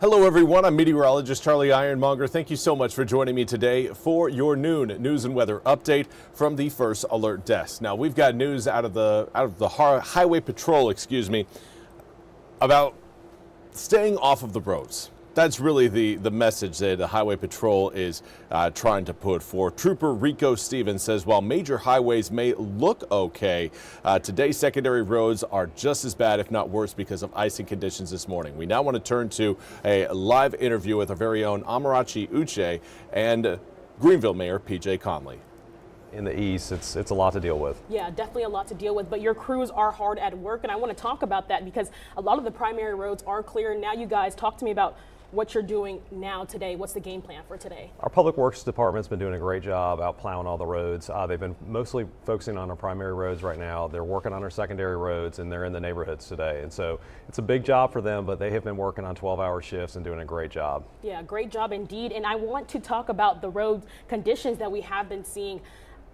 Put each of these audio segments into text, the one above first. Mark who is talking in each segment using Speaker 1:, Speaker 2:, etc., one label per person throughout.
Speaker 1: Hello everyone, I'm Meteorologist Charlie Ironmonger. Thank you so much for joining me today for your noon news and weather update from the First Alert Desk. Now we've got news out of the Highway Patrol, about staying off of the roads. That's really the message that the Highway Patrol is trying to put forth. Trooper Rico Stevens says while major highways may look okay, today's secondary roads are just as bad, if not worse, because of icing conditions this morning. We now want to turn to a live interview with our very own Amarachi Uche and Greenville Mayor PJ Conley.
Speaker 2: In the east, it's a lot to deal with.
Speaker 3: Yeah, definitely a lot to deal with, but your crews are hard at work, and I want to talk about that because a lot of the primary roads are clear. Now you guys talk to me about what you're doing now today. What's the game plan for today?
Speaker 2: Our Public Works Department's been doing a great job out plowing all the roads. They've been mostly focusing on our primary roads right now. They're working on our secondary roads and they're in the neighborhoods today. And so it's a big job for them, but they have been working on 12-hour shifts and doing a great job. Yeah,
Speaker 3: great job indeed. And I want to talk about the road conditions that we have been seeing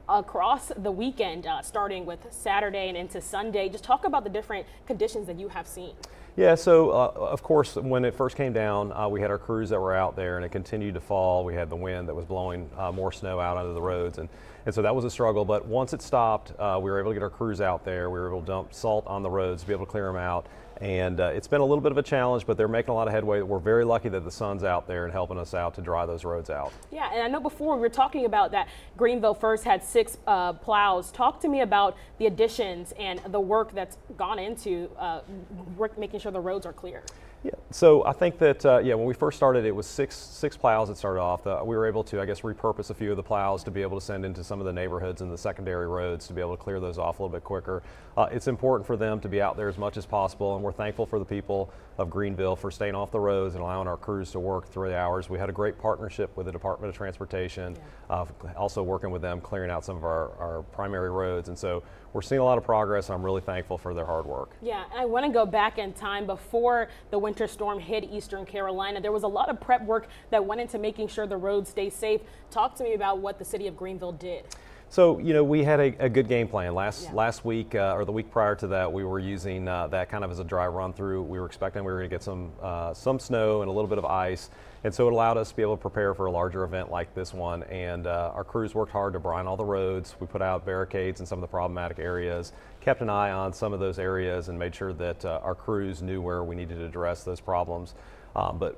Speaker 3: across the weekend, starting with Saturday and into Sunday. Just talk about the different conditions that you have seen.
Speaker 2: Yeah, so of course, when it first came down, we had our crews that were out there and it continued to fall. We had the wind that was blowing more snow out onto the roads. And so that was a struggle, but once it stopped, we were able to get our crews out there. We were able to dump salt on the roads to be able to clear them out. And it's been a little bit of a challenge, but they're making a lot of headway. We're very lucky that the sun's out there and helping us out to dry those roads out.
Speaker 3: Yeah, and I know before we were talking about that Greenville first had 6 plows. Talk to me about the additions and the work that's gone into making sure the roads are clear.
Speaker 2: Yeah, so I think that, when we first started, it was six plows that started off. We were able to, repurpose a few of the plows to be able to send into some of the neighborhoods and the secondary roads to be able to clear those off a little bit quicker. It's important for them to be out there as much as possible, and we're thankful for the people of Greenville for staying off the roads and allowing our crews to work 3 hours. We had a great partnership with the Department of Transportation, also working with them, clearing out some of our primary roads. And so we're seeing a lot of progress, and I'm really thankful for their hard work.
Speaker 3: Yeah, and I want to go back in time before the winter storm hit Eastern Carolina. There was a lot of prep work that went into making sure the roads stay safe. Talk to me about what the city of Greenville did.
Speaker 2: So, we had a good game plan. Last week, or the week prior to that, we were using that kind of as a dry run through. We were expecting we were going to get some snow and a little bit of ice. And so it allowed us to be able to prepare for a larger event like this one. And our crews worked hard to brine all the roads. We put out barricades in some of the problematic areas, kept an eye on some of those areas, and made sure that our crews knew where we needed to address those problems. But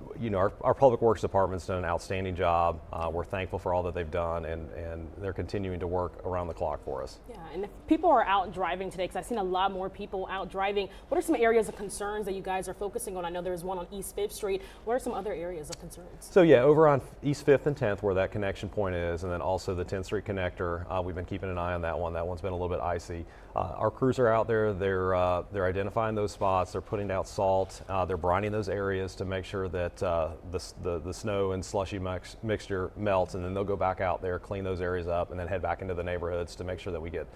Speaker 2: our Public Works Department's done an outstanding job. We're thankful for all that they've done, and they're continuing to work around the clock for us.
Speaker 3: Yeah, and if people are out driving today, because I've seen a lot more people out driving, what are some areas of concerns that you guys are focusing on? I know there's one on East 5th Street. What are some other areas of concerns?
Speaker 2: So yeah, over on East 5th and 10th, where that connection point is, and then also the 10th Street connector, we've been keeping an eye on that one. That one's been a little bit icy. Our crews are out there. They're identifying those spots. They're putting out salt. They're brining those areas to make sure that the snow and slushy mixture melts, and then they'll go back out there, clean those areas up, and then head back into the neighborhoods to make sure that we get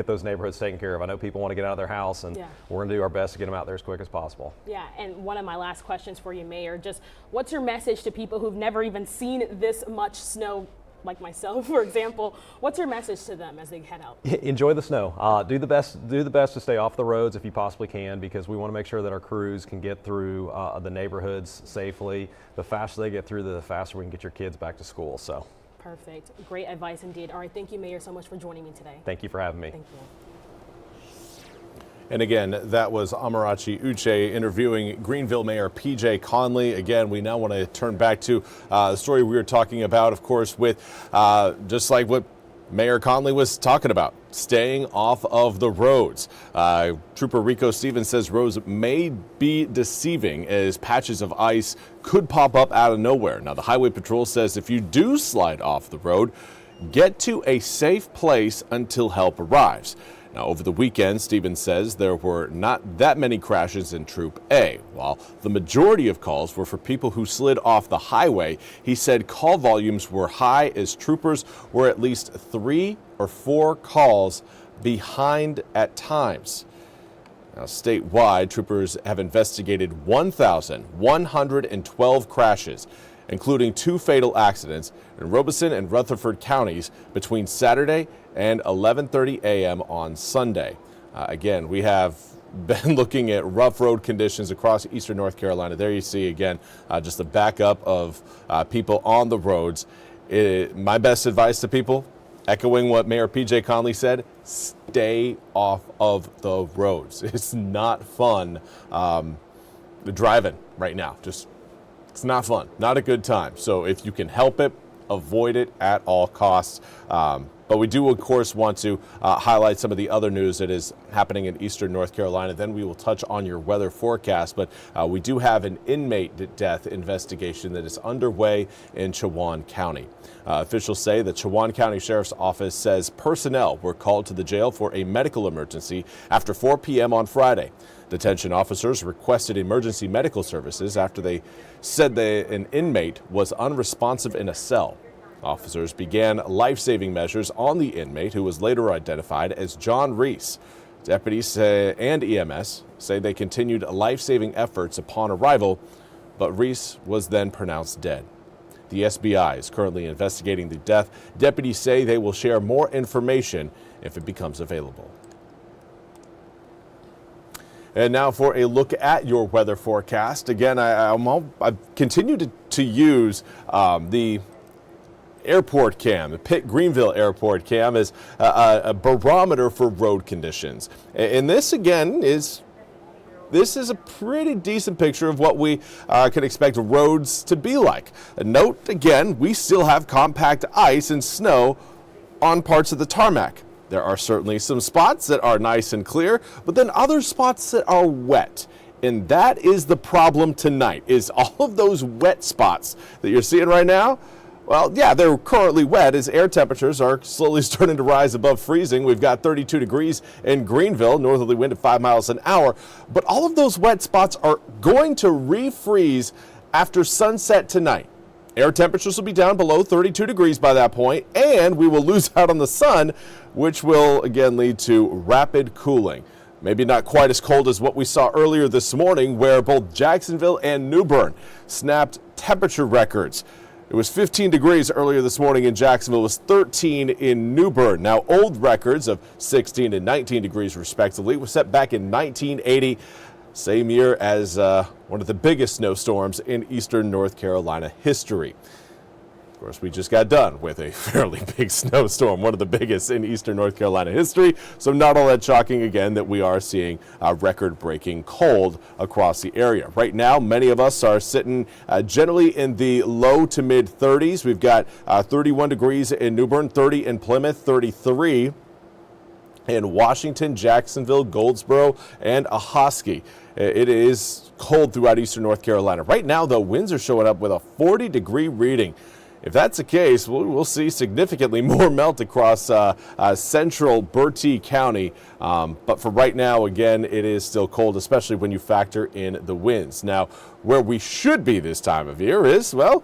Speaker 2: those neighborhoods taken care of. I know people want to get out of their house, and we're going to do our best to get them out there as quick as possible.
Speaker 3: Yeah, and one of my last questions for you, Mayor, just what's your message to people who've never even seen this much snow, like myself, for example? What's your message to them as they head out?
Speaker 2: Enjoy the snow. Do the best to stay off the roads if you possibly can, because we want to make sure that our crews can get through the neighborhoods safely. The faster they get through, the faster we can get your kids back to school. So.
Speaker 3: Perfect. Great advice indeed. All right, thank you, Mayor, so much for joining me today.
Speaker 2: Thank you for having me.
Speaker 3: Thank you.
Speaker 1: And again, that was Amarachi Uche interviewing Greenville Mayor PJ Conley. Again, we now want to turn back to the story we were talking about, of course, with just like what Mayor Conley was talking about, staying off of the roads. Trooper Rico Stevens says roads may be deceiving as patches of ice could pop up out of nowhere. Now, the Highway Patrol says if you do slide off the road, get to a safe place until help arrives. Now, over the weekend, Stevens says there were not that many crashes in Troop A. While the majority of calls were for people who slid off the highway, he said call volumes were high as troopers were at least 3 or 4 calls behind at times. Now, statewide, troopers have investigated 1,112 crashes, including 2 fatal accidents in Robeson and Rutherford counties between Saturday and 11:30 a.m. on Sunday. Again, we have been looking at rough road conditions across eastern North Carolina. There you see again just a backup of people on the roads. My best advice to people, echoing what Mayor PJ Conley said, stay off of the roads. It's not fun driving right now. It's not fun, not a good time. So if you can help it, avoid it at all costs. But we do, of course, want to highlight some of the other news that is happening in eastern North Carolina. Then we will touch on your weather forecast. But we do have an inmate death investigation that is underway in Chowan County. Officials say the Chowan County Sheriff's Office says personnel were called to the jail for a medical emergency after 4 p.m. on Friday. Detention officers requested emergency medical services after they said an inmate was unresponsive in a cell. Officers began life-saving measures on the inmate, who was later identified as John Reese. Deputies and EMS say they continued life-saving efforts upon arrival, but Reese was then pronounced dead. The SBI is currently investigating the death. Deputies say they will share more information if it becomes available. And now for a look at your weather forecast. Again, I've continued to use the airport cam, the Pitt Greenville airport cam, as a barometer for road conditions. And this again is a pretty decent picture of what we can expect roads to be like. Note again, we still have compact ice and snow on parts of the tarmac. There are certainly some spots that are nice and clear, but then other spots that are wet. And that is the problem tonight, is all of those wet spots that you're seeing right now. Well, yeah, they're currently wet as air temperatures are slowly starting to rise above freezing. We've got 32 degrees in Greenville, northerly wind at 5 miles an hour. But all of those wet spots are going to refreeze after sunset tonight. Air temperatures will be down below 32 degrees by that point, and we will lose out on the sun, which will again lead to rapid cooling. Maybe not quite as cold as what we saw earlier this morning, where both Jacksonville and New Bern snapped temperature records. It was 15 degrees earlier this morning in Jacksonville. It was 13 in New Bern. Now, old records of 16 and 19 degrees respectively were set back in 1980, same year as one of the biggest snowstorms in eastern North Carolina history. Of course, we just got done with a fairly big snowstorm, one of the biggest in eastern North Carolina history. So not all that shocking again that we are seeing record-breaking cold across the area. Right now, many of us are sitting generally in the low to mid 30s. We've got 31 degrees in New Bern, 30 in Plymouth, 33 in Washington, Jacksonville, Goldsboro, and Ahoskie. It is cold throughout eastern North Carolina. Right now, though, winds are showing up with a 40-degree reading. If that's the case, we'll see significantly more melt across central Bertie County. But for right now, again, it is still cold, especially when you factor in the winds. Now, where we should be this time of year is, well,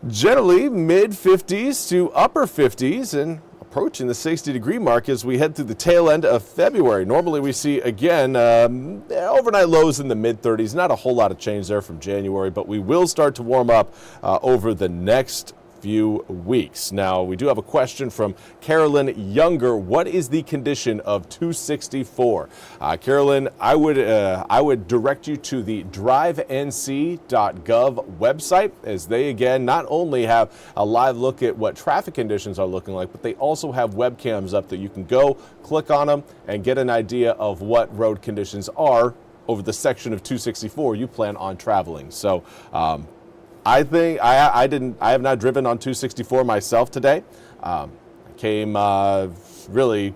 Speaker 1: generally mid-50s to upper 50s and approaching the 60-degree mark as we head through the tail end of February. Normally we see, again, overnight lows in the mid-30s. Not a whole lot of change there from January, but we will start to warm up over the next few weeks. Now, we do have a question from Carolyn Younger. What is the condition of 264? Carolyn, I would direct you to the drivenc.gov website, as they, again, not only have a live look at what traffic conditions are looking like, but they also have webcams up that you can go, click on them, and get an idea of what road conditions are over the section of 264 you plan on traveling. So, I think I have not driven on 264 myself today. I came really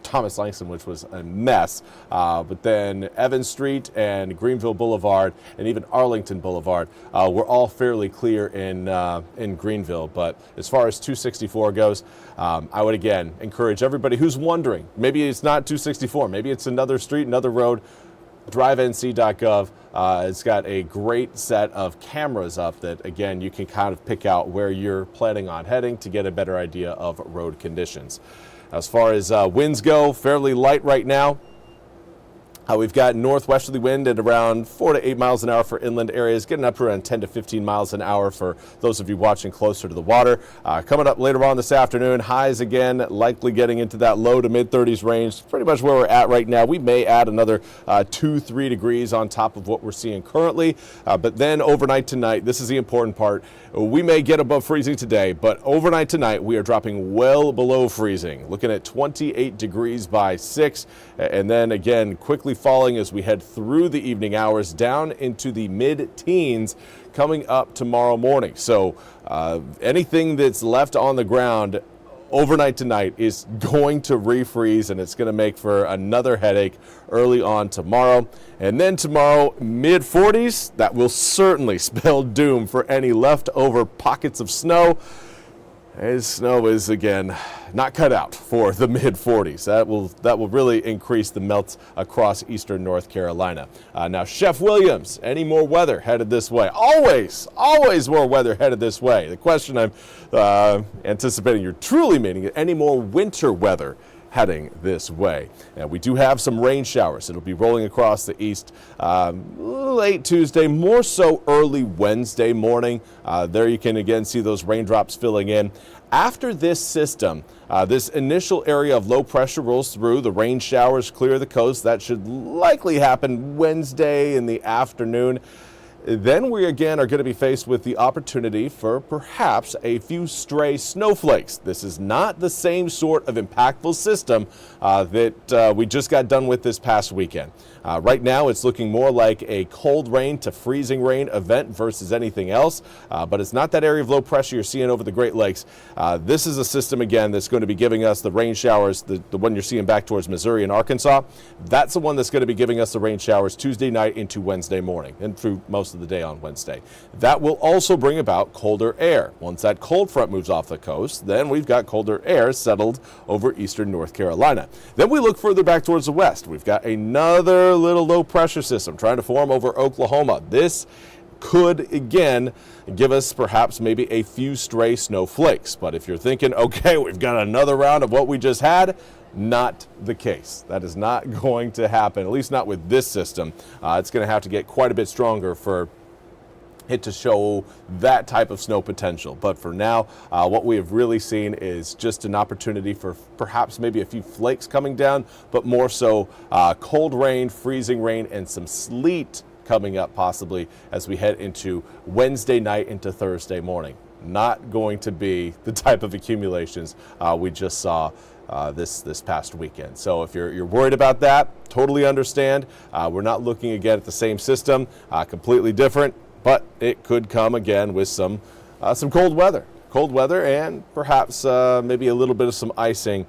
Speaker 1: Thomas Langston, which was a mess. But then Evans Street and Greenville Boulevard and even Arlington Boulevard were all fairly clear in Greenville. But as far as 264 goes, I would again encourage everybody who's wondering, maybe it's not 264, maybe it's another street, another road. drivenc.gov. It's got a great set of cameras up that, again, you can kind of pick out where you're planning on heading to get a better idea of road conditions. As far as winds go, fairly light right now. We've got northwesterly wind at around 4 to 8 miles an hour for inland areas, getting up to around 10 to 15 miles an hour for those of you watching closer to the water. Coming up later on this afternoon, highs again likely getting into that low to mid 30s range, pretty much where we're at right now. We may add another 2-3 degrees on top of what we're seeing currently, but then overnight tonight, this is the important part, we may get above freezing today, but overnight tonight we are dropping well below freezing, looking at 28 degrees by 6, and then again quickly falling as we head through the evening hours down into the mid-teens coming up tomorrow morning. So anything that's left on the ground overnight tonight is going to refreeze, and it's going to make for another headache early on tomorrow. And then tomorrow, mid-40s, that will certainly spell doom for any leftover pockets of snow. As snow is, again, not cut out for the mid-40s. That will really increase the melts across eastern North Carolina. Now, Chef Williams, any more weather headed this way? Always more weather headed this way. The question I'm anticipating you're truly meaning, any more winter weather heading this way. Now, we do have some rain showers. It'll be rolling across the east late Tuesday, more so early Wednesday morning. There you can again see those raindrops filling in. After this system, this initial area of low pressure rolls through, the rain showers clear the coast. That should likely happen Wednesday in the afternoon. Then we again are going to be faced with the opportunity for perhaps a few stray snowflakes. This is not the same sort of impactful system that we just got done with this past weekend. Right now it's looking more like a cold rain to freezing rain event versus anything else, but it's not that area of low pressure you're seeing over the Great Lakes. This is a system again that's going to be giving us the rain showers, the one you're seeing back towards Missouri and Arkansas. That's the one that's going to be giving us the rain showers Tuesday night into Wednesday morning and through most of the day on Wednesday. That will also bring about colder air. Once that cold front moves off the coast, then we've got colder air settled over eastern North Carolina. Then we look further back towards the west. We've got another little low pressure system trying to form over Oklahoma. This could again give us perhaps maybe a few stray snowflakes. But if you're thinking, okay, we've got another round of what we just had, not the case. That is not going to happen, at least not with this system. It's going to have to get quite a bit stronger for it to show that type of snow potential. But for now, what we have really seen is just an opportunity for perhaps maybe a few flakes coming down, but more so cold rain, freezing rain, and some sleet coming up possibly as we head into Wednesday night into Thursday morning. Not going to be the type of accumulations we just saw this past weekend. So if you're worried about that, totally understand. We're not looking again at the same system, completely different, but it could come again with some cold weather. Cold weather and perhaps maybe a little bit of some icing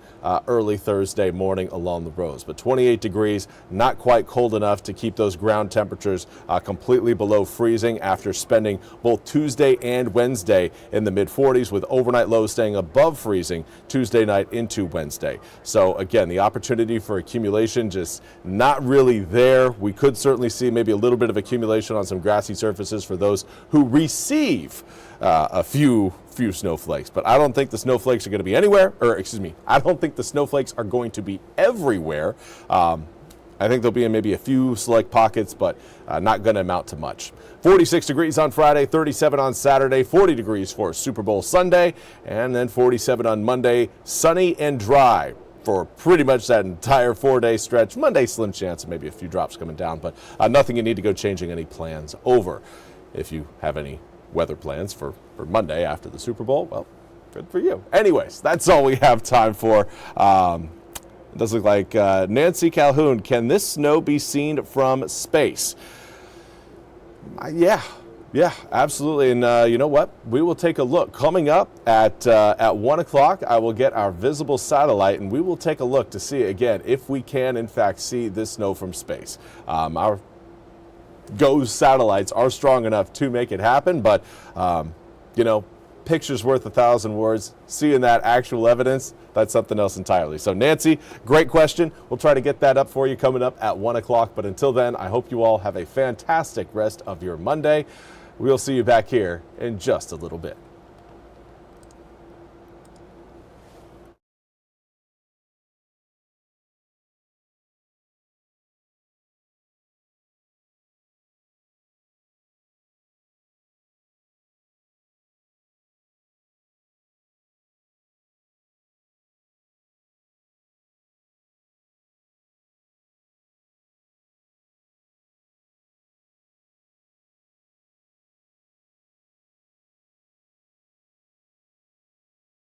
Speaker 1: early Thursday morning along the roads. But 28 degrees, not quite cold enough to keep those ground temperatures completely below freezing after spending both Tuesday and Wednesday in the mid-40s, with overnight lows staying above freezing Tuesday night into Wednesday. So again, the opportunity for accumulation just not really there. We could certainly see maybe a little bit of accumulation on some grassy surfaces for those who receive a few snowflakes, but I don't think the snowflakes are going to be anywhere, or excuse me, I don't think the snowflakes are going to be everywhere. I think they'll be in maybe a few select pockets, but not going to amount to much. 46 degrees on Friday, 37 on Saturday, 40 degrees for Super Bowl Sunday, and then 47 on Monday, sunny and dry for pretty much that entire 4-day stretch. Monday, slim chance of maybe a few drops coming down, but nothing you need to go changing any plans over. If you have any weather plans for Monday after the Super Bowl, well, good for you. Anyways, that's all we have time for. It does look like Nancy Calhoun, can this snow be seen from space? Yeah, absolutely. And you know what? We will take a look. Coming up at 1 o'clock, I will get our visible satellite, and we will take a look to see, again, if we can, in fact, see this snow from space. Our GOES satellites are strong enough to make it happen, but you know, pictures worth 1,000 words. Seeing that actual evidence, that's something else entirely. So Nancy, great question. We'll try to get that up for you coming up at 1 o'clock. But until then, I hope you all have a fantastic rest of your Monday. We'll see you back here in just a little bit.